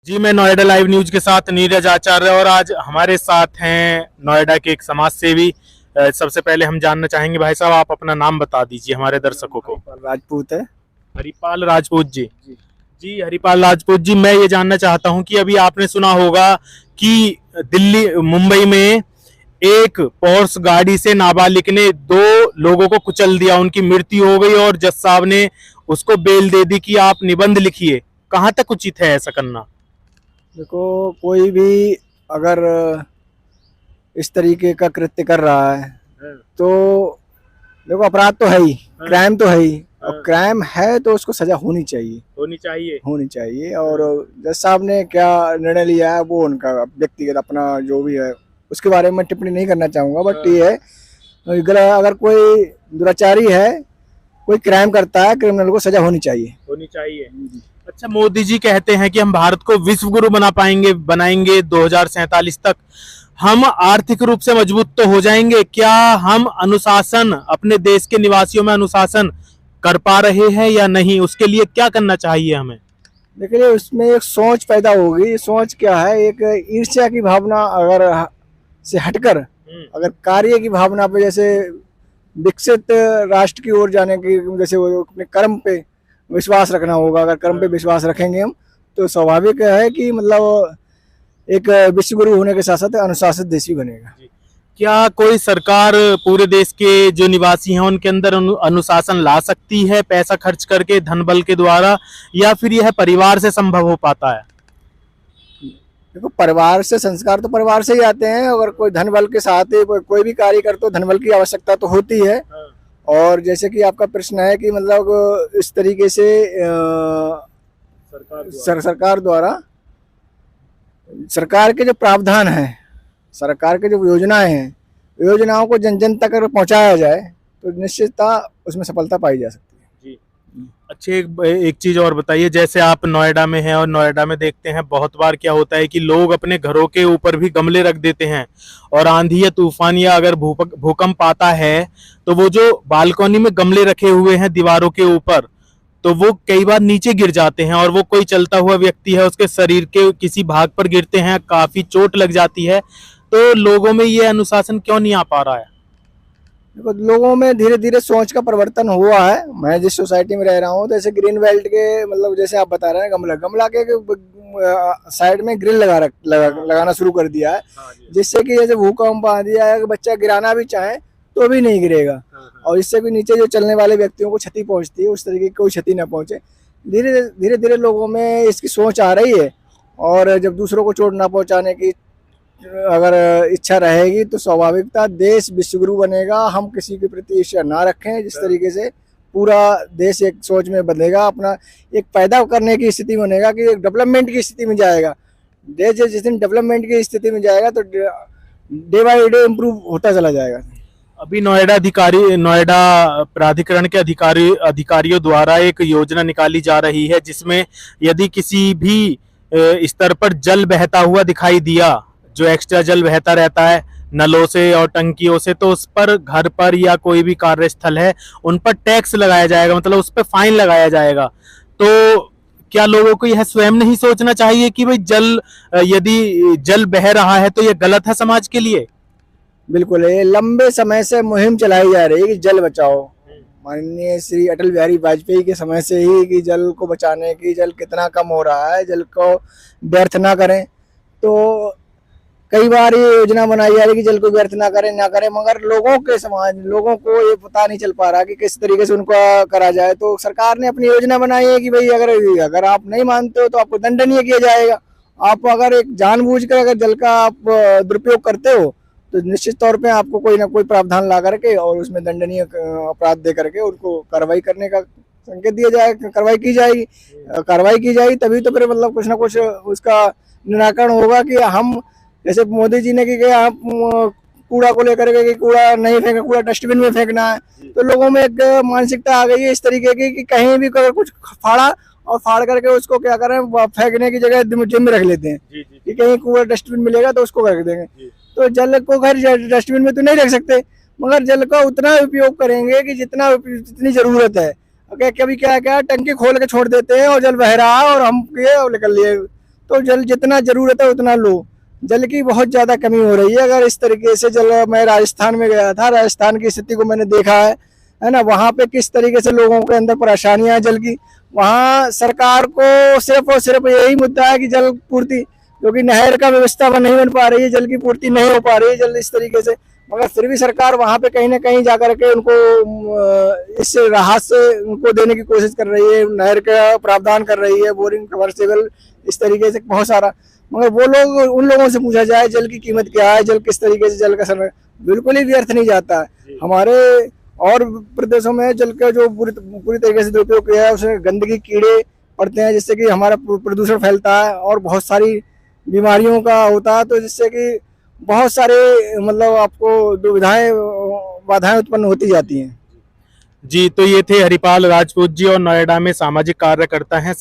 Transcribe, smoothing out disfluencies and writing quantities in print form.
जी, मैं Noida live news के साथ नीरज आचार्य और आज हमारे साथ हैं नोएडा के एक समाज सेवी। सबसे पहले हम जानना चाहेंगे भाई साहब, आप अपना नाम बता दीजिए हमारे दर्शकों को। राजपूत है। हरिपाल राजपूत जी। जी हरिपाल राजपूत जी, मैं ये जानना चाहता हूं कि अभी आपने सुना होगा कि दिल्ली मुंबई में एक पोर्स गाड़ी से नाबालिग ने दो लोगों को कुचल दिया, उनकी मृत्यु हो गई और जज साहब ने उसको बेल दे दी कि आप निबंध लिखिए। कहाँ तक उचित है ऐसा करना? देखो, कोई भी अगर इस तरीके का कृत्य कर रहा है तो देखो, अपराध तो है ही, क्राइम तो है ही, और क्राइम है तो उसको सजा होनी चाहिए, होनी चाहिए। और जज साहब ने क्या निर्णय लिया है वो उनका व्यक्तिगत अपना जो भी है, उसके बारे में टिप्पणी नहीं करना चाहूंगा। बट ये है, अगर कोई दुराचारी है, कोई क्राइम करता है, क्रिमिनल को सजा होनी चाहिए। अच्छा, मोदी जी कहते हैं कि हम भारत को विश्व गुरु बनाएंगे 2047 तक। हम आर्थिक रूप से मजबूत तो हो जाएंगे, क्या हम अनुशासन, अपने देश के निवासियों में अनुशासन कर पा रहे हैं या नहीं? उसके लिए क्या करना चाहिए हमें? देखिए, उसमें एक सोच पैदा होगी। सोच क्या है? एक ईर्ष्या की भावना अगर से हटकर अगर कार्य की भावना पे, जैसे विकसित राष्ट्र की ओर जाने की, जैसे वो अपने कर्म पे विश्वास रखना होगा। अगर कर्म पे विश्वास रखेंगे हम, तो स्वाभाविक है कि मतलब एक विश्व गुरु होने के साथ साथ अनुशासित देश भी बनेगा। क्या कोई सरकार पूरे देश के जो निवासी हैं उनके अंदर अनुशासन ला सकती है पैसा खर्च करके, धन बल के द्वारा, या फिर यह परिवार से संभव हो पाता है? देखो, परिवार से, संस्कार तो परिवार से ही आते हैं। अगर कोई धन बल के साथ ही कोई भी कार्य करते हो, धन बल की आवश्यकता तो होती है। और जैसे कि आपका प्रश्न है कि मतलब इस तरीके से सरकार द्वारा सरकार के जो प्रावधान है, सरकार के जो योजनाएं हैं, योजनाओं को जन जन तक अगर पहुंचाया जाए तो निश्चितता उसमें सफलता पाई जा सकती है। जी। अच्छे, एक चीज और बताइए, जैसे आप नोएडा में हैं और नोएडा में देखते हैं बहुत बार क्या होता है कि लोग अपने घरों के ऊपर भी गमले रख देते हैं और आंधी या तूफान या अगर भूकंप आता है तो वो जो बालकनी में गमले रखे हुए हैं दीवारों के ऊपर, तो वो कई बार नीचे गिर जाते हैं और वो कोई चलता हुआ व्यक्ति है, उसके शरीर के किसी भाग पर गिरते हैं, काफी चोट लग जाती है। तो लोगों में ये अनुशासन क्यों नहीं आ पा रहा है? देखो, लोगों में धीरे धीरे सोच का परिवर्तन हुआ है। मैं जिस सोसाइटी में रह रहा हूँ, जैसे ग्रीन बेल्ट के, मतलब जैसे आप बता रहे हैं, गमला के साइड में ग्रिल लगाना शुरू कर दिया है, जिससे कि जैसे भूकंप आ दिया है, बच्चा गिराना भी चाहे तो भी नहीं गिरेगा, और इससे भी नीचे जो चलने वाले व्यक्तियों को क्षति पहुंचती है, उस तरीके की कोई क्षति न पहुंचे। धीरे धीरे लोगों में इसकी सोच आ रही है। और जब दूसरों को चोट ना पहुंचाने की अगर इच्छा रहेगी तो स्वाभाविकता देश विश्वगुरु बनेगा। हम किसी के प्रति ईर्ष्या ना रखें। जिस तरीके से पूरा देश एक सोच में बदलेगा, अपना एक पैदा करने की स्थिति बनेगा, कि एक डेवलपमेंट की स्थिति में जाएगा देश। जिस दिन डेवलपमेंट की स्थिति में जाएगा तो डे बाई डे इम्प्रूव होता चला जाएगा। अभी नोएडा प्राधिकरण के अधिकारियों द्वारा एक योजना निकाली जा रही है, जिसमें यदि किसी भी स्तर पर जल बहता हुआ दिखाई दिया, जो एक्स्ट्रा जल बहता रहता है नलों से और टंकियों से, तो उस पर, घर पर या कोई भी कार्यस्थल है, उन पर टैक्स लगाया जाएगा, मतलब उस पर फाइन लगाया जाएगा। तो क्या लोगों को यह स्वयं नहीं सोचना चाहिए कि भाई यदि जल बह रहा है तो यह गलत है समाज के लिए? बिल्कुल, ये लंबे समय से मुहिम चलाई जा रही है कि जल बचाओ। माननीय श्री अटल बिहारी वाजपेयी के समय से ही कि जल को बचाने की, जल कितना कम हो रहा है, जल को व्यर्थ ना करें। तो कई बार ये योजना बनाई जा रही है कि जल को व्यर्थ ना करें, मगर लोगों को ये पता नहीं चल पा रहा कि किस तरीके से उनको करा जाए। तो सरकार ने अपनी योजना बनाई है कि भाई अगर आप नहीं मानते हो तो आपको दंडनीय किया जाएगा। आप अगर एक जानबूझकर अगर जल का आप दुरुपयोग करते हो तो निश्चित तौर पे आपको कोई ना कोई प्रावधान ला करके और उसमें दंडनीय अपराध दे करके उनको कार्रवाई करने का संकेत दिया जाएगा, कार्रवाई की जाएगी। तभी तो फिर मतलब कुछ ना कुछ उसका निराकरण होगा। कि हम, जैसे मोदी जी ने कि आप कूड़ा को लेकर के, कूड़ा नहीं फेंकना, कूड़ा डस्टबिन में फेंकना है, तो लोगों में एक मानसिकता आ गई है इस तरीके की कि कहीं भी अगर कुछ फाड़ करके उसको क्या करें, फेंकने की जगह जिम में रख लेते हैं कि कहीं कूड़ा डस्टबिन मिलेगा तो उसको रख देंगे। तो जल को घर डस्टबिन में तो नहीं रख सकते, मगर जल का उतना उपयोग करेंगे कि जितनी जरूरत है। कभी क्या टंकी खोल के छोड़ देते हैं और जल बह रहा है और हम निकल लिए तो जल जितना जरूरत है उतना लो। जल की बहुत ज्यादा कमी हो रही है। अगर इस तरीके से जल, मैं राजस्थान में गया था, राजस्थान की स्थिति को मैंने देखा है ना, वहाँ पे किस तरीके से लोगों के अंदर परेशानियां हैं जल की। वहाँ सरकार को सिर्फ और सिर्फ यही मुद्दा है कि जल पूर्ति, क्योंकि नहर का व्यवस्था नहीं बन पा रही है, जल की पूर्ति नहीं हो पा रही है जल इस तरीके से। मगर फिर भी सरकार वहाँ पे कहीं ना कहीं जाकर के उनको इस राहत से उनको देने की कोशिश कर रही है, नहर का प्रावधान कर रही है, बोरिंग, सबमर्सिबल, इस तरीके से बहुत सारा। मगर वो लोग, उन लोगों से पूछा जाए जल की कीमत क्या है, जल किस तरीके से, जल का समय बिल्कुल ही व्यर्थ नहीं जाता है। हमारे और प्रदेशों में जल का जो पूरी तरीके से दुरुपयोग किया है, उसमें गंदगी, कीड़े पड़ते हैं, जिससे कि हमारा प्रदूषण फैलता है और बहुत सारी बीमारियों का होता है, तो जिससे कि बहुत सारे मतलब आपको दुविधाएं, बाधाएं उत्पन्न होती जाती हैं। जी, तो ये थे हरिपाल राजपूत जी और नोएडा में सामाजिक कार्यकर्ता हैं।